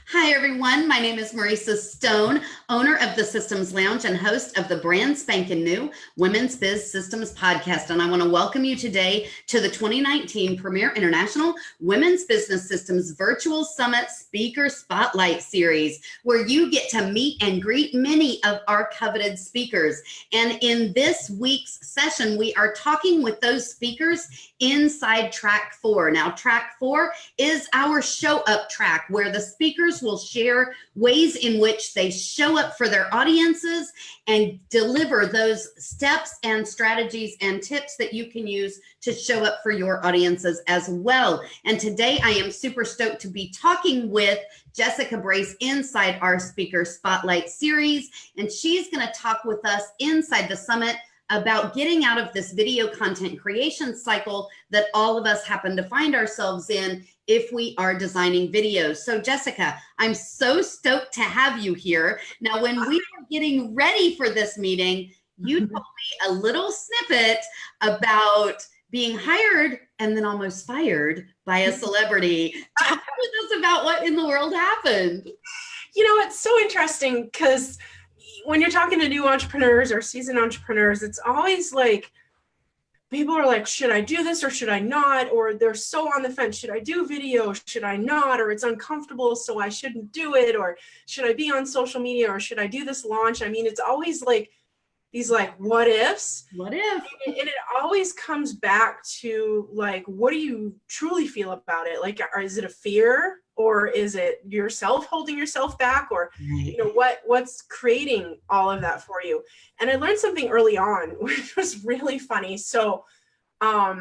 Hi, everyone. My name is Marissa Stone, owner of the Systems Lounge and host of the brand spanking new Women's Biz Systems podcast. And I want to welcome you today to the 2019 Premier International Women's Business Systems Virtual Summit Speaker Spotlight Series, where you get to meet and greet many of our coveted speakers. And in this week's session, we are talking with those speakers inside track 4. Now, track 4 is our show up track, where the speakers will share ways in which they show up for their audiences and deliver those steps and strategies and tips that you can use to show up for your audiences as well. And today I am super stoked to be talking with Jessica Brace inside our Speaker Spotlight series. And she's going to talk with us inside the summit about getting out of this video content creation cycle that all of us happen to find ourselves in if we are designing videos. So Jessica, I'm so stoked to have you here. Now, when we were getting ready for this meeting, you told me a little snippet about being hired and then almost fired by a celebrity. Talk with us about what in the world happened. You know, it's so interesting because when you're talking to new entrepreneurs or seasoned entrepreneurs, it's always like, people are like, should I do this or should I not? Or they're so on the fence. Should I do video? Should I not? Or it's uncomfortable, so I shouldn't do it. Or should I be on social media? Or should I do this launch? I mean, it's always like these like, what ifs? What if? And it always comes back to like, what do you truly feel about it? Like, is it a fear? Or is it yourself holding yourself back? Or, you know, what's creating all of that for you? And I learned something early on, which was really funny. So I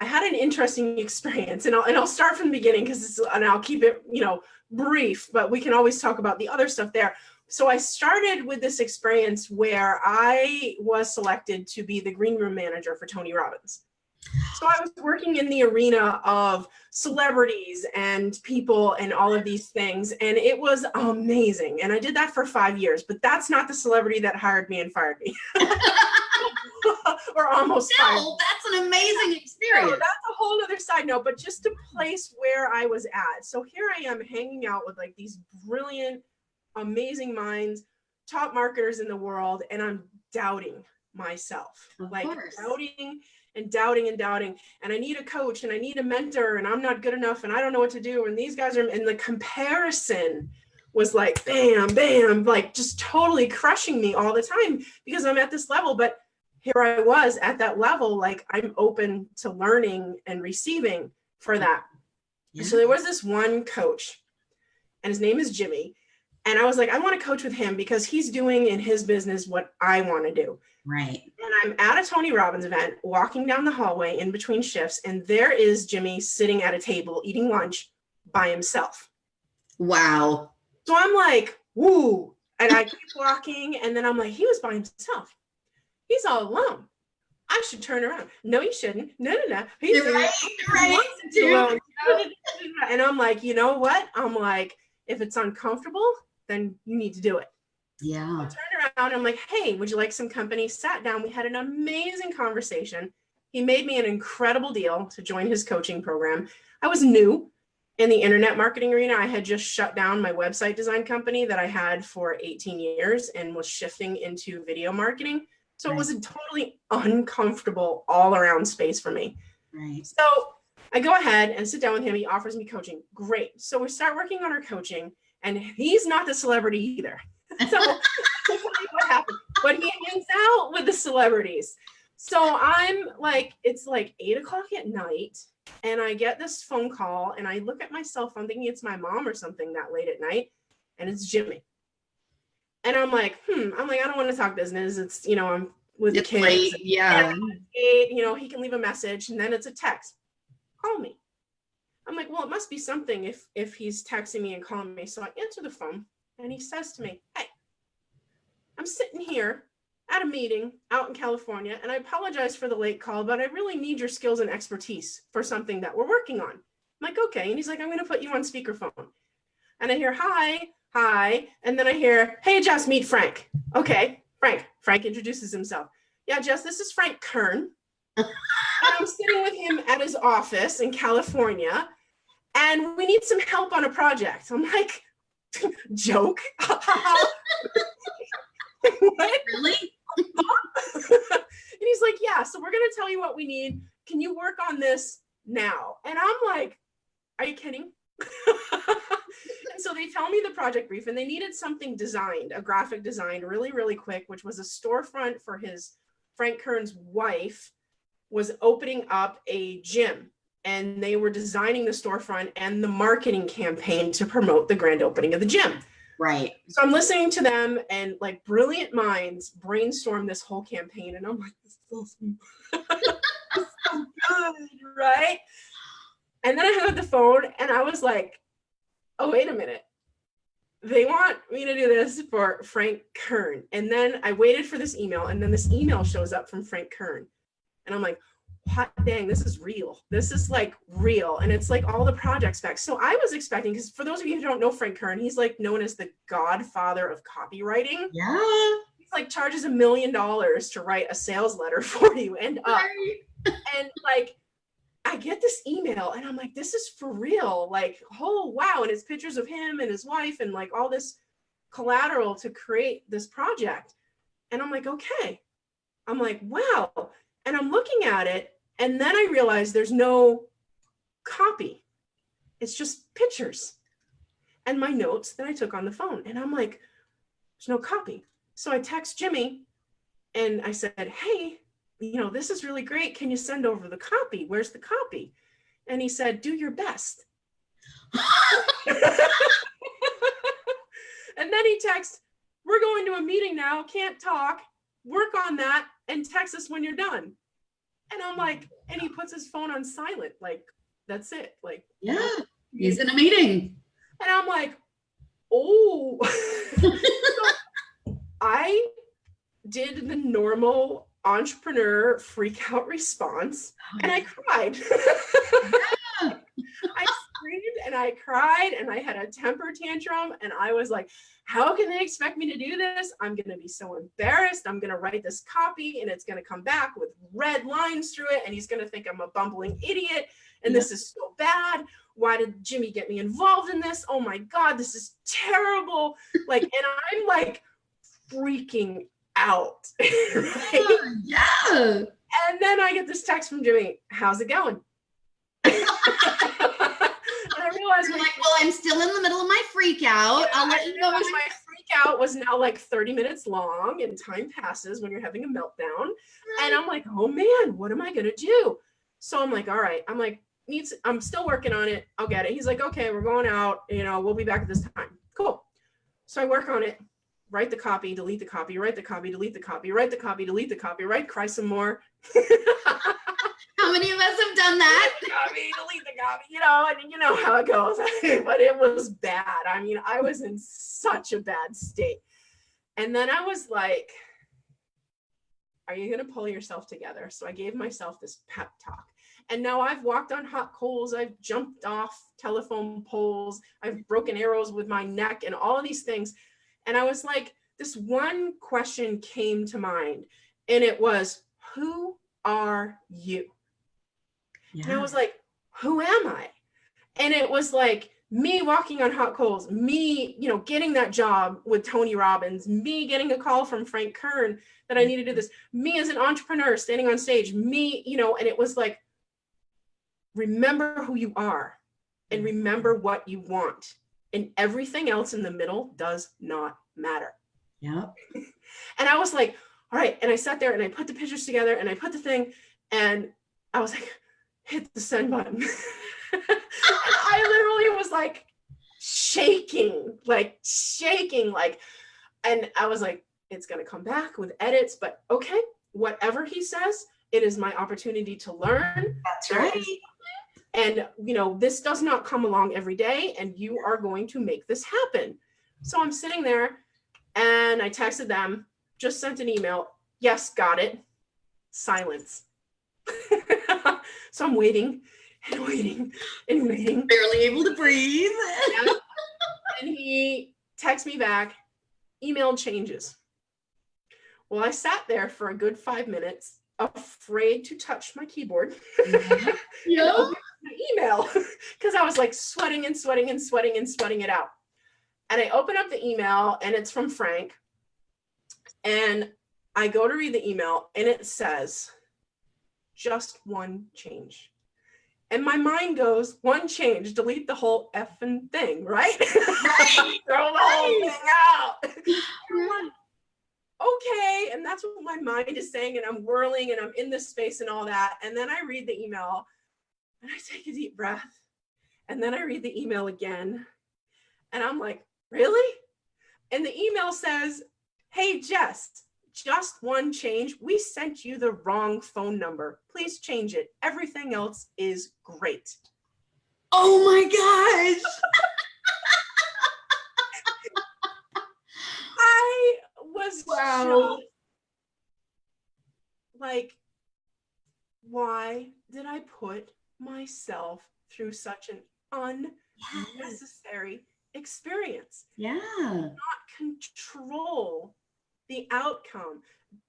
had an interesting experience, and I'll start from the beginning and I'll keep it, you know, brief, but we can always talk about the other stuff there. So I started with this experience where I was selected to be the green room manager for Tony Robbins. So I was working in the arena of celebrities and people and all of these things, and it was amazing. And I did that for 5 years, but that's not the celebrity that hired me and fired me. Or almost fired. That's an amazing experience. No, that's a whole other side note, but just a place where I was at. So here I am hanging out with like these brilliant, amazing minds, top marketers in the world, and I'm doubting myself. Doubting and doubting, and I need a coach and I need a mentor, and I'm not good enough and I don't know what to do, and these guys are, and the comparison was like bam, bam, like just totally crushing me all the time because I'm at this level. But here I was at that level, like I'm open to learning and receiving for that. Yeah. So there was this one coach, and his name is Jimmy. And I was like, I want to coach with him because he's doing in his business what I want to do. Right. And I'm at a Tony Robbins event, walking down the hallway in between shifts, and there is Jimmy sitting at a table eating lunch by himself. Wow. So I'm like, woo. And I keep walking, and then I'm like, he was by himself. He's all alone. I should turn around. No, you shouldn't. No. He's right. Alone. And I'm like, you know what? I'm like, if it's uncomfortable, then you need to do it. Yeah. I turned around, I'm like, hey, would you like some company? Sat down, we had an amazing conversation. He made me an incredible deal to join his coaching program. I was new in the internet marketing arena. I had just shut down my website design company that I had for 18 years and was shifting into video marketing. So It was a totally uncomfortable all around space for me. Right. So I go ahead and sit down with him. He offers me coaching. Great. So we start working on our coaching, and he's not the celebrity either. So what happened? But he hangs out with the celebrities. So I'm like, it's like 8 o'clock at night, and I get this phone call, and I look at my cell phone thinking it's my mom or something that late at night, and it's Jimmy. And I'm like, I don't want to talk business. It's, you know, I'm with the kids. Late, yeah. You know, he can leave a message, and then it's a text. Call me. I'm like, well, it must be something if he's texting me and calling me. So I answer the phone, and he says to me, hey, I'm sitting here at a meeting out in California, and I apologize for the late call, but I really need your skills and expertise for something that we're working on. I'm like, okay. And he's like, I'm going to put you on speakerphone. And I hear, hi. And then I hear, hey, Jess, meet Frank. Okay, Frank introduces himself. Yeah, Jess, this is Frank Kern. And I'm sitting with him at his office in California, and we need some help on a project. I'm like, Joke. What? Really? And he's like, yeah, so we're going to tell you what we need. Can you work on this now? And I'm like, are you kidding? And so they tell me the project brief, and they needed something designed, a graphic design really, really quick, which was a storefront for Frank Kern's wife was opening up a gym, and they were designing the storefront and the marketing campaign to promote the grand opening of the gym. Right. So I'm listening to them, and like brilliant minds brainstorm this whole campaign, and I'm like, this is awesome. This is so good, right? And then I hung up the phone, and I was like, oh, wait a minute. They want me to do this for Frank Kern. And then I waited for this email, and then this email shows up from Frank Kern. And I'm like, hot dang, this is real. This is like real. And it's like all the project specs. So I was expecting, because for those of you who don't know Frank Kern, he's like known as the godfather of copywriting. Yeah. He's like charges $1 million to write a sales letter for you and up. Right. And like, I get this email and I'm like, this is for real. Like, oh, wow. And it's pictures of him and his wife and like all this collateral to create this project. And I'm like, okay. I'm like, wow. And I'm looking at it. And then I realized there's no copy. It's just pictures and my notes that I took on the phone. And I'm like, there's no copy. So I text Jimmy and I said, hey, you know, this is really great. Can you send over the copy? Where's the copy? And he said, do your best. And then he texts, we're going to a meeting now, can't talk, work on that and text us when you're done. And I'm like, and he puts his phone on silent. Like, that's it. Like, yeah, he's in a meeting. And I'm like, oh. So I did the normal entrepreneur freak out response and I cried. I screamed and I cried and I had a temper tantrum and I was like, how can they expect me to do this? I'm going to be so embarrassed. I'm going to write this copy and it's going to come back with red lines through it and he's going to think I'm a bumbling idiot and this is so bad. Why did Jimmy get me involved in this? Oh my God, this is terrible. Like, and I'm like freaking out. Right? Yeah. And then I get this text from Jimmy, how's it going? And I realized, You're like, well, I'm still in the middle of my freak out. yeah, I'll let you know. My freak out was now like 30 minutes long and time passes when you're having a meltdown. Right. And I'm like, oh man, what am I going to do? So I'm like, all right, I'm like, I'm still working on it. I'll get it. He's like, okay, we're going out. You know, we'll be back at this time. Cool. So I work on it. Write the copy, delete the copy, write the copy, delete the copy, write the copy, delete the copy, write, cry some more. How many of us have done that? Copy, delete the copy, you know, and you know how it goes. But it was bad. I mean, I was in such a bad state. And then I was like, are you going to pull yourself together? So I gave myself this pep talk. And now I've walked on hot coals. I've jumped off telephone poles. I've broken arrows with my neck and all of these things. And I was like, this one question came to mind and it was, who are you? Yeah. And I was like, who am I? And it was like me walking on hot coals, me, you know, getting that job with Tony Robbins, me getting a call from Frank Kern that I needed to do this, me as an entrepreneur standing on stage, me, you know, and it was like, remember who you are and remember what you want. And everything else in the middle does not matter. Yeah. And I was like, all right. And I sat there and I put the pictures together and I put the thing and I was like, hit the send button. And I literally was like shaking, and I was like, it's going to come back with edits, but okay, whatever he says, it is my opportunity to learn. That's right. And, you know, this does not come along every day and you are going to make this happen. So I'm sitting there and I texted them, just sent an email. Yes, got it. Silence. So I'm waiting and waiting and waiting. Barely able to breathe. Yeah. And he texts me back, email changes. Well, I sat there for a good 5 minutes, afraid to touch my keyboard. Yeah. Email because I was like sweating it out. And I open up the email and it's from Frank. And I go to read the email and it says, just one change. And my mind goes, one change, delete the whole effing thing, right? Right. Throw the whole thing out. Right. Okay. And that's what my mind is saying. And I'm whirling and I'm in this space and all that. And then I read the email and I take a deep breath. And then I read the email again. And I'm like, really? And the email says, hey, Jess, just one change. We sent you the wrong phone number. Please change it. Everything else is great. Oh my gosh. I was shocked. Like, why did I put myself through such an unnecessary experience? Yeah. Not control the outcome.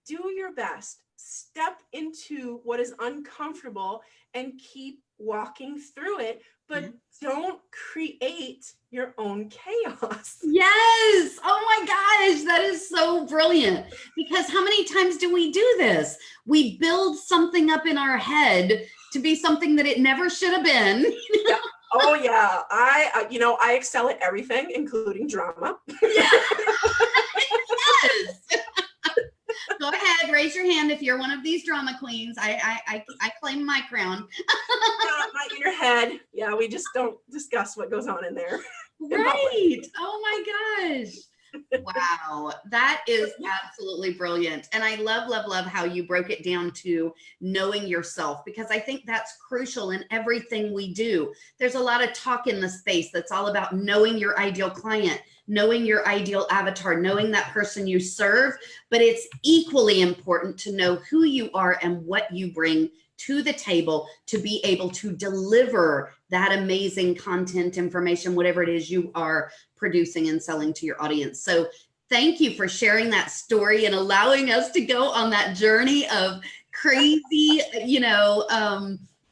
Do your best. Step into what is uncomfortable and keep walking through it, but don't create your own chaos. Yes. Oh my gosh. That is so brilliant. Because how many times do we do this? We build something up in our head to be something that it never should have been. Yeah. Oh yeah. I excel at everything, including drama. Yes. Go ahead, raise your hand if you're one of these drama queens. I claim my crown. My inner head. Yeah, we just don't discuss what goes on in there. Right. Oh my gosh. Wow. That is absolutely brilliant. And I love, love, love how you broke it down to knowing yourself, because I think that's crucial in everything we do. There's a lot of talk in the space that's all about knowing your ideal client, knowing your ideal avatar, knowing that person you serve, but it's equally important to know who you are and what you bring to the table to be able to deliver that amazing content, information, whatever it is you are producing and selling to your audience. So thank you for sharing that story and allowing us to go on that journey of crazy,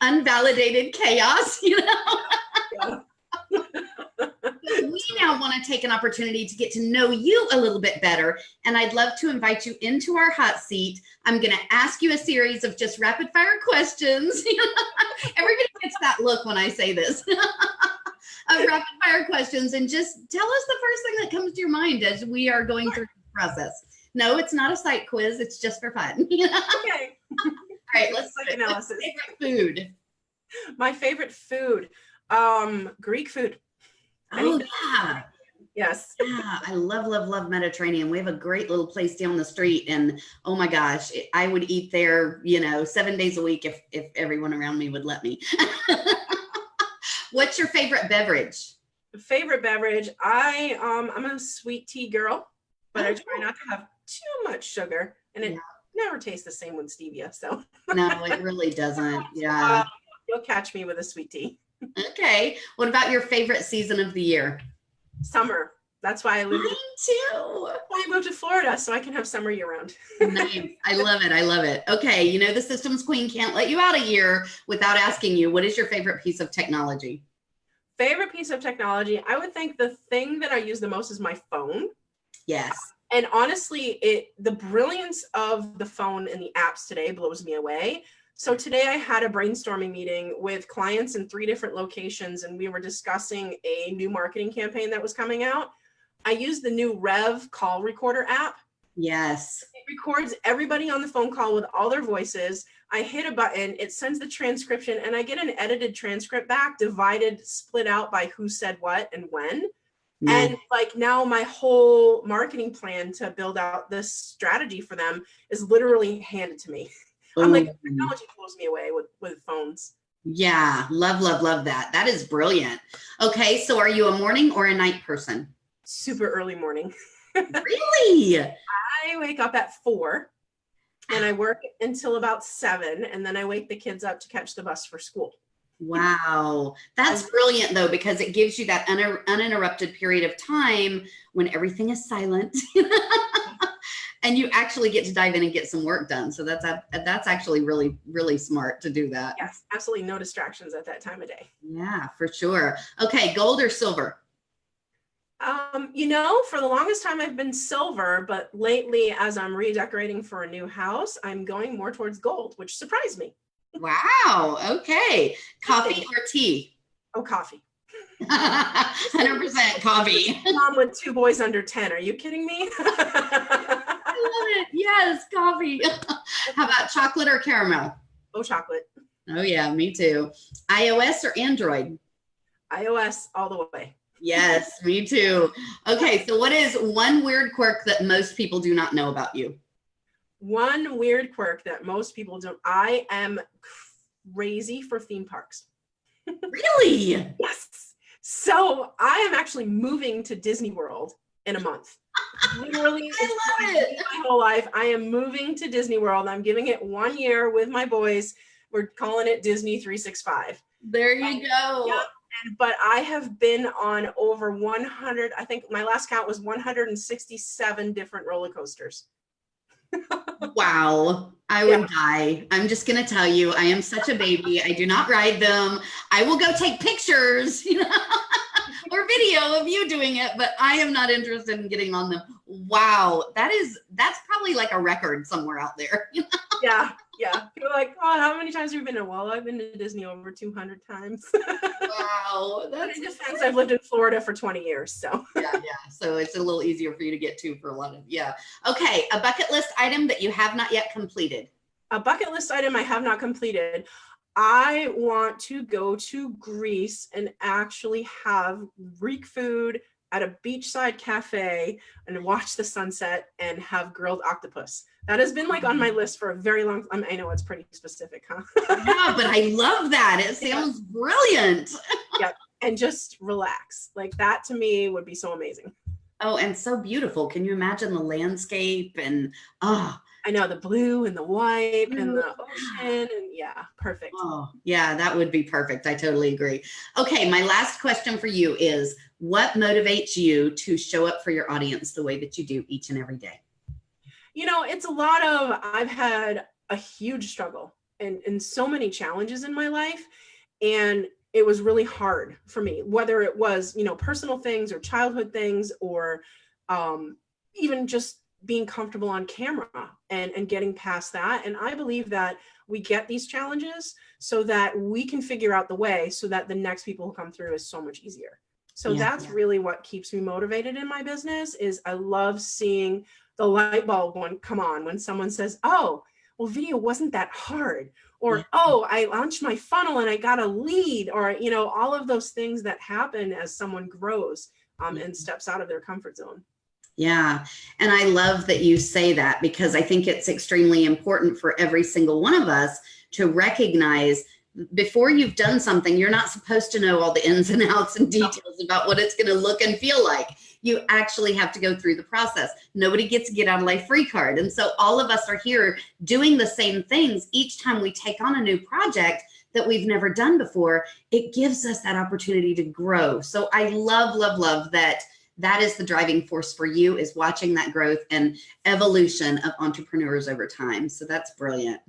unvalidated chaos, Yeah. We now want to take an opportunity to get to know you a little bit better. And I'd love to invite you into our hot seat. I'm going to ask you a series of just rapid fire questions. Everybody gets that look when I say this. Rapid fire questions, and just tell us the first thing that comes to your mind as we are going through the process. No, it's not a psych quiz. It's just for fun. Okay. All right, let's Psych analysis. Favorite food. My favorite food, Greek food. Oh yeah. Yes. Yeah, I love, love, love Mediterranean. We have a great little place down the street, and oh my gosh, I would eat there, 7 days a week if everyone around me would let me. What's your favorite beverage? Favorite beverage, I'm a sweet tea girl, but I try not to have too much sugar, and it never tastes the same with stevia. So no, it really doesn't. Yeah. You'll catch me with a sweet tea. Okay. What about your favorite season of the year? Summer. That's why I live. Me too. I moved to Florida so I can have summer year round. Nice. I love it. I love it. Okay. The systems queen can't let you out a year without asking you, what is your favorite piece of technology? Favorite piece of technology? I would think the thing that I use the most is my phone. Yes. And honestly, the brilliance of the phone and the apps today blows me away. So today I had a brainstorming meeting with clients in 3 different locations, and we were discussing a new marketing campaign that was coming out. I used the new Rev call recorder app. Yes. It records everybody on the phone call with all their voices. I hit a button, it sends the transcription, and I get an edited transcript back, divided, split out by who said what and when. Nice. And like now my whole marketing plan to build out this strategy for them is literally handed to me. I'm like, technology blows me away with phones. Yeah. Love, love, love that. That is brilliant. Okay. So are you a morning or a night person? Super early morning. Really? I wake up at 4 and I work until about 7, and then I wake the kids up to catch the bus for school. Wow. That's brilliant though, because it gives you that uninterrupted period of time when everything is silent. And you actually get to dive in and get some work done. So that's actually really, really smart to do that. Yes, absolutely no distractions at that time of day. Yeah, for sure. Okay, gold or silver? For the longest time I've been silver, but lately as I'm redecorating for a new house, I'm going more towards gold, which surprised me. Wow. Okay. Coffee or tea? Oh, coffee. 100% coffee. Mom with 2 boys under 10. Are you kidding me? I love it. Yes, coffee. How about chocolate or caramel? Oh, chocolate. Oh yeah, me too. iOS or Android? iOS all the way. Yes, me too. Okay, so what is one weird quirk that most people do not know about you? One weird quirk that most people don't. I am crazy for theme parks. Really? Yes. So I am actually moving to Disney World in a month. Literally, I love it. my whole life. I am moving to Disney World. I'm giving it 1 year with my boys. We're calling it Disney 365. There you go. Yeah. But I have been on over 100, I think my last count was 167 different roller coasters. Wow, I would die. I'm just going to tell you, I am such a baby. I do not ride them. I will go take pictures, or video of you doing it, but I am not interested in getting on them. Wow, that's probably like a record somewhere out there. Yeah. You're like, oh, how many times have you been to? Well, I've been to Disney over 200 times. Wow, that's defense. I've lived in Florida for 20 years, so. yeah. So it's a little easier for you to get to for a lot of, Okay, a bucket list item that you have not yet completed. A bucket list item I have not completed. I want to go to Greece and actually have Greek food at a beachside cafe and watch the sunset and have grilled octopus. That has been like on my list for a very long time. I know it's pretty specific, huh? Yeah, but I love that. It sounds brilliant. Yeah, and just relax. Like that to me would be so amazing. Oh, and so beautiful. Can you imagine the landscape and I know, the blue and the white and the ocean, and perfect. Oh, yeah, that would be perfect. I totally agree. Okay, my last question for you is, what motivates you to show up for your audience the way that you do each and every day? It's a lot of, I've had a huge struggle and so many challenges in my life, and it was really hard for me, whether it was, personal things or childhood things, or even just being comfortable on camera and getting past that. And I believe that we get these challenges so that we can figure out the way so that the next people who come through is so much easier. So that's really what keeps me motivated in my business. Is I love seeing the light bulb come on when someone says, oh, well, video wasn't that hard, or, oh, I launched my funnel and I got a lead, or, all of those things that happen as someone grows and steps out of their comfort zone. Yeah. And I love that you say that, because I think it's extremely important for every single one of us to recognize before you've done something, you're not supposed to know all the ins and outs and details about what it's going to look and feel like. You actually have to go through the process. Nobody gets a get out of life free card. And so all of us are here doing the same things each time we take on a new project that we've never done before. It gives us that opportunity to grow. So I love, love, love that. That is the driving force for you, is watching that growth and evolution of entrepreneurs over time. So that's brilliant.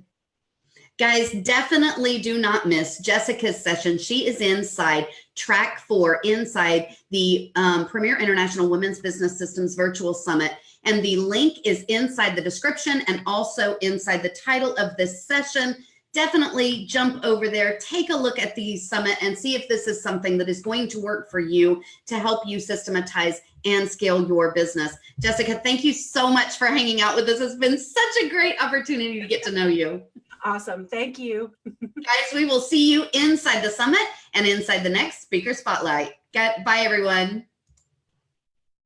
Guys, definitely do not miss Jessica's session. She is inside track 4, inside the Premier International Women's Business Systems Virtual Summit. And the link is inside the description and also inside the title of this session. Definitely jump over there, take a look at the summit and see if this is something that is going to work for you to help you systematize and scale your business. Jessica, thank you so much for hanging out with us. It's been such a great opportunity to get to know you. Awesome. Thank you. Guys, we will see you inside the summit and inside the next Speaker Spotlight. Bye, everyone.